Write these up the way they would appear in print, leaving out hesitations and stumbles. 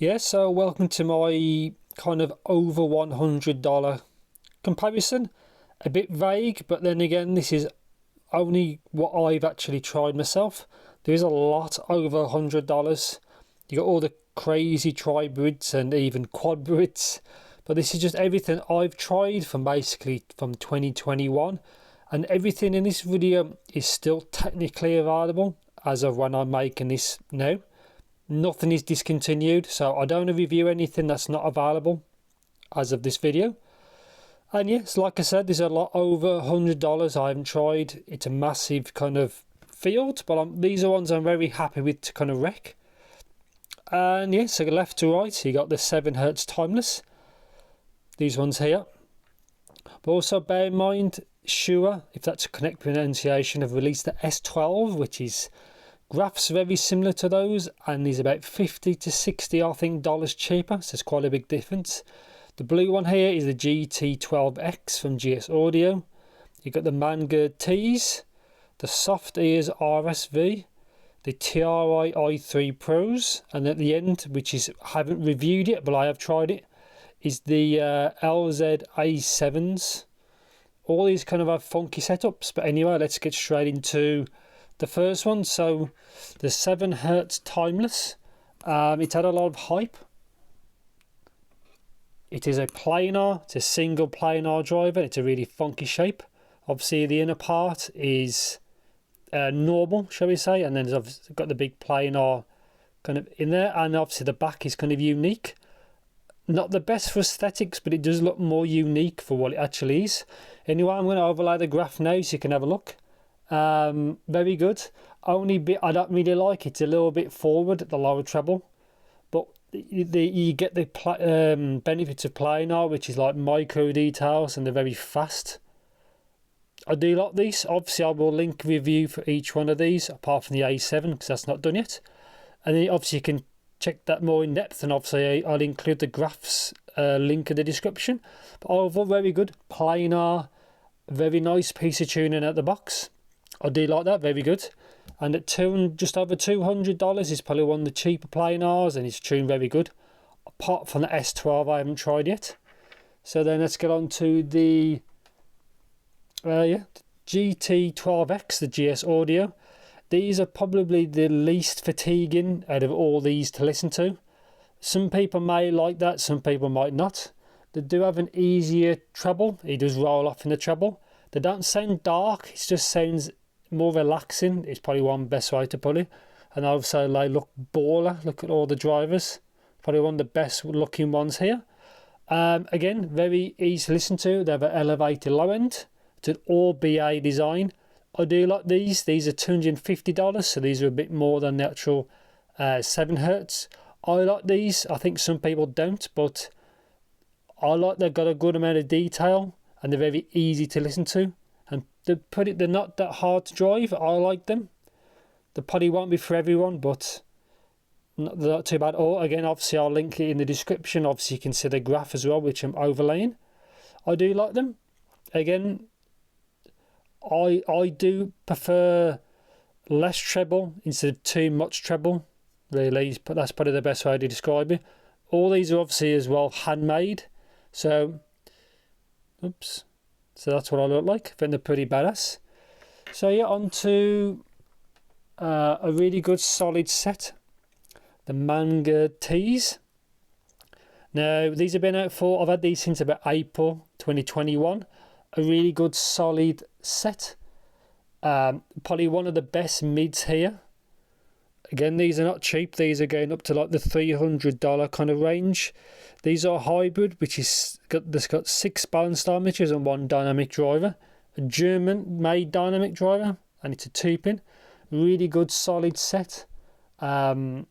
Yeah, so welcome to my kind of over $100 comparison. A bit vague, but then again, this is only what I've actually tried myself. There is a lot over $100. You got all the crazy tri-brids and even quad brids, but this is just everything I've tried from basically from 2021, and everything in this video is still technically available as of when I'm making this now. Nothing is discontinued, so I don't want to review anything that's not available as of this video. And yes, like I said, there's a lot over $100 I haven't tried. It's a massive kind of field, but these are ones I'm very happy with to kind of wreck. And yes, so left to right, you got the 7Hz timeless, these ones here. But also bear in mind, Shure, if that's a correct pronunciation, have released the S12, which is graphs very similar to those, and is about 50 to 60 I think dollars cheaper, so it's quite a big difference. The blue one here is the GT12X from GS Audio. You've got the Mangird Teas, the Softears RSV, the TRI i3 Pros, and at the end, which is I haven't reviewed it but I have tried it, is the LZ A7s. All these kind of have funky setups, but anyway, let's get straight into the first one. So the 7Hz timeless, it's had a lot of hype. It is a planar, it's a single planar driver. It's a really funky shape. Obviously the inner part is normal, shall we say, and then it's obviously got the big planar kind of in there, and obviously the back is kind of unique. Not the best for aesthetics, but it does look more unique for what it actually is. Anyway, I'm going to overlay the graph now so you can have a look. Very good. Only bit I don't really like, it's a little bit forward at the lower treble, but you get the benefits of planar, which is like micro details, and they're very fast. I do like these. Obviously I will link review for each one of these apart from the A7 because that's not done yet, and then obviously you can check that more in depth, and obviously I'll include the graphs link in the description. But overall very good. Planar, very nice piece of tuning out the box. I do like that, very good. And at just over $200 is probably one of the cheaper planars, and it's tuned very good. Apart from the S12 I haven't tried yet. So then let's get on to the GT12X, the GS Audio. These are probably the least fatiguing out of all these to listen to. Some people may like that, some people might not. They do have an easier treble. It does roll off in the treble. They don't sound dark, it just sounds more relaxing. It's probably one best way to put it. And also they look baller. Look at all the drivers. Probably one of the best looking ones here. Again, very easy to listen to. They have an elevated low end. It's an all BA design. I do like these. These are $250, so these are a bit more than the actual 7Hz. I like these. I think some people don't, but I like they've got a good amount of detail and they're very easy to listen to. And they're not that hard to drive. I like them. They probably won't be for everyone, but they're not too bad. Or again, obviously I'll link it in the description. Obviously you can see the graph as well, which I'm overlaying. I do like them. Again, I do prefer less treble instead of too much treble. Really, that's probably the best way to describe it. All these are obviously as well handmade. So, oops. So that's what I look like. I think they're pretty badass. So yeah, on to a really good solid set. The Mangird Teas. Now, these have been out for, I've had these since about April 2021. A really good solid set. Probably one of the best mids here. Again, these are not cheap. These are going up to like the $300 kind of range. These are hybrid, which is got 6 balance diameters and 1 dynamic driver. A German-made dynamic driver, and it's a 2-pin. Really good solid set. They're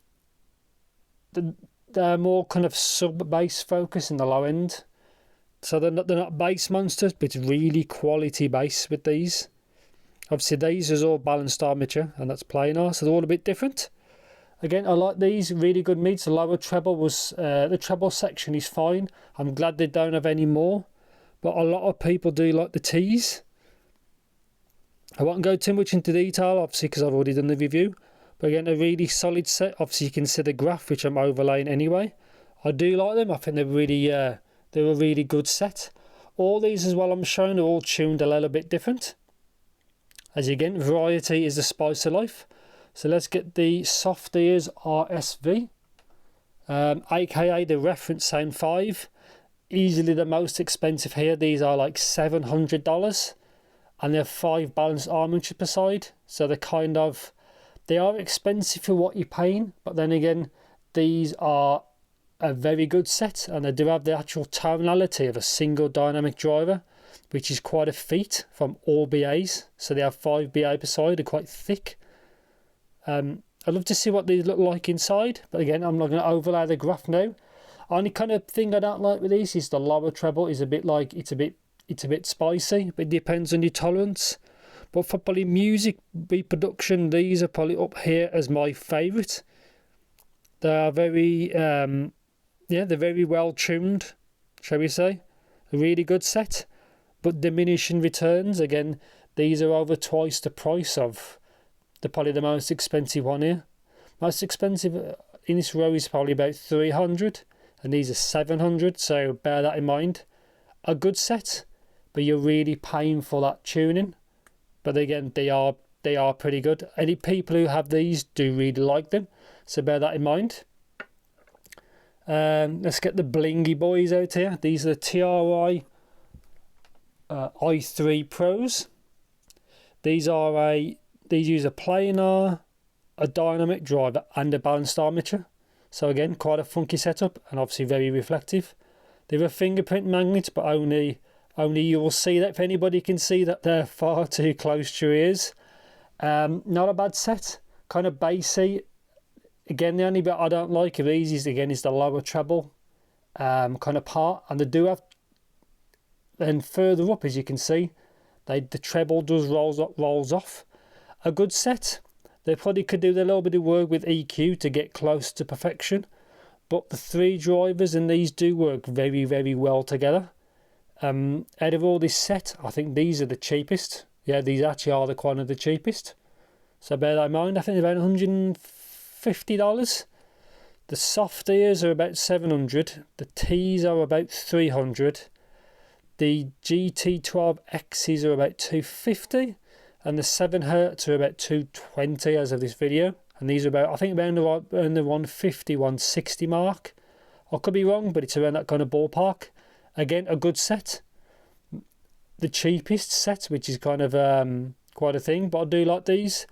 more kind of sub-bass focus in the low end. So they're not bass monsters, but it's really quality bass with these. Obviously these is all balanced armature, and that's planar, so they're all a bit different. Again, I like these, really good mids. The lower treble was, the treble section is fine. I'm glad they don't have any more, but a lot of people do like the T's. I won't go too much into detail, obviously, because I've already done the review, But again, a really solid set. Obviously you can see the graph, which I'm overlaying anyway. I do like them. I think they're a really good set. All these as well I'm showing are all tuned a little bit different. As again, variety is the spice of life. So let's get the Softears RSV, aka the reference sound 5. Easily the most expensive here. These are like $700, and they're 5 balanced armature per side. So they are expensive for what you're paying, but then again, these are a very good set, and they do have the actual tonality of a single dynamic driver, which is quite a feat from all BAs. So they have 5 BA per side, they're quite thick. I'd love to see what these look like inside, but again, I'm not going to overlay the graph now. Only kind of thing I don't like with these is the lower treble is a bit like, it's a bit spicy, but it depends on your tolerance. But for probably music reproduction, these are probably up here as my favourite. They are very, they're very well tuned, shall we say. A really good set, but diminishing returns. Again, these are over twice the price of probably the most expensive one here. Most expensive in this row is probably about 300, and these are 700. So bear that in mind. A good set, but you're really paying for that tuning. But again, they are pretty good. Any people who have these do really like them, so bear that in mind. Let's get the blingy boys out here. These are the TRI i3 Pros. These use a planar, a dynamic driver, and a balanced armature. So again, quite a funky setup, and obviously very reflective. They're a fingerprint magnet, but only you will see that. If anybody can see that, they're far too close to your ears. Not a bad set, kind of bassy. Again, the only bit I don't like of these is the lower treble kind of part, and they do have. Then further up, as you can see, the treble does rolls off. A good set. They probably could do a little bit of work with EQ to get close to perfection, but the 3 drivers in these do work very, very well together. Out of all this set, I think these are the cheapest. Yeah, these actually are one of the cheapest. So bear that in mind. I think they're about $150. The soft ears are about 700. The T's are about 300. The GT12Xs are about 250. And the 7Hz are about 220 as of this video. And these are about, I think, around the 150, 160 mark. I could be wrong, but it's around that kind of ballpark. Again, a good set. The cheapest set, which is kind of quite a thing, but I do like these.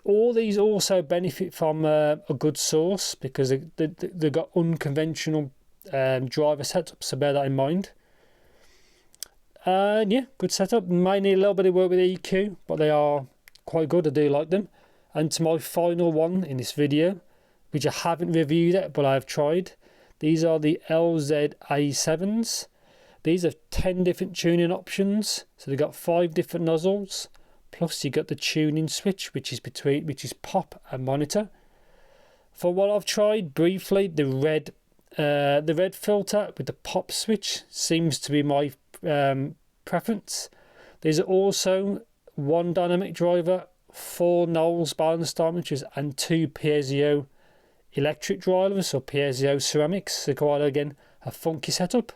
All these also benefit from a good source, because they've got unconventional driver setups, so bear that in mind. Yeah, good setup. Might need a little bit of work with EQ, but they are quite good. I do like them. And to my final one in this video, which I haven't reviewed yet, but I have tried. These are the LZA7s. These are 10 different tuning options. So they've got 5 different nozzles. Plus you got the tuning switch, which is pop and monitor. For what I've tried briefly, the red filter with the pop switch seems to be my preference. There's also 1 dynamic driver, 4 Knowles balanced armatures, and 2 piezo electric drivers, or piezo ceramics. So quite, again, a funky setup.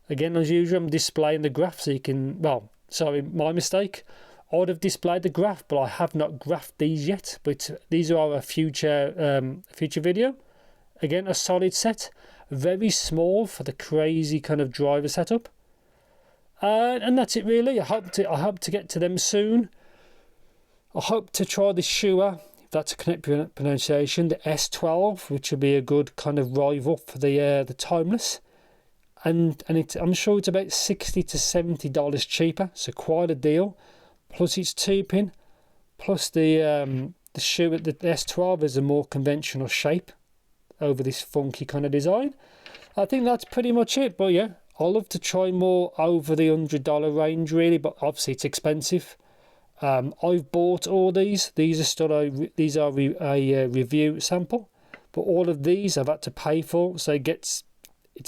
Again, as usual, I'm displaying the graph so you can, well, sorry, my mistake. I would have displayed the graph, but I have not graphed these yet. But these are a future video. Again, a solid set, very small for the crazy kind of driver setup. And that's it really. I hope to get to them soon. I hope to try the Shure, if that's a correct pronunciation, the S12, which will be a good kind of rival for the Timeless. And I'm sure it's about $60 to $70 cheaper, so quite a deal. Plus it's 2-pin, plus the Shure, the S12 is a more conventional shape over this funky kind of design. I think that's pretty much it. But yeah, I love to try more over the $100 range really, but obviously it's expensive. I've bought all these. These are still a review sample, but all of these I've had to pay for, so it's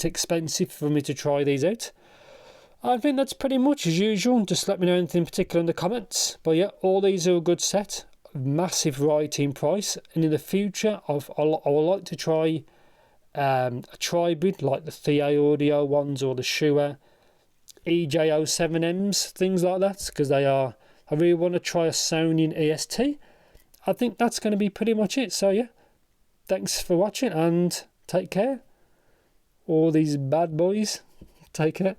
expensive for me to try these out. I think that's pretty much as usual. Just let me know anything in particular in the comments. But yeah, all these are a good set. massive variety in price, and in the future I would like to try a tribrid like the Thea Audio ones or the Shure EJ07Ms, things like that, because I really want to try a Sony EST. I think that's going to be pretty much it. So yeah, thanks for watching and take care. All these bad boys, take care.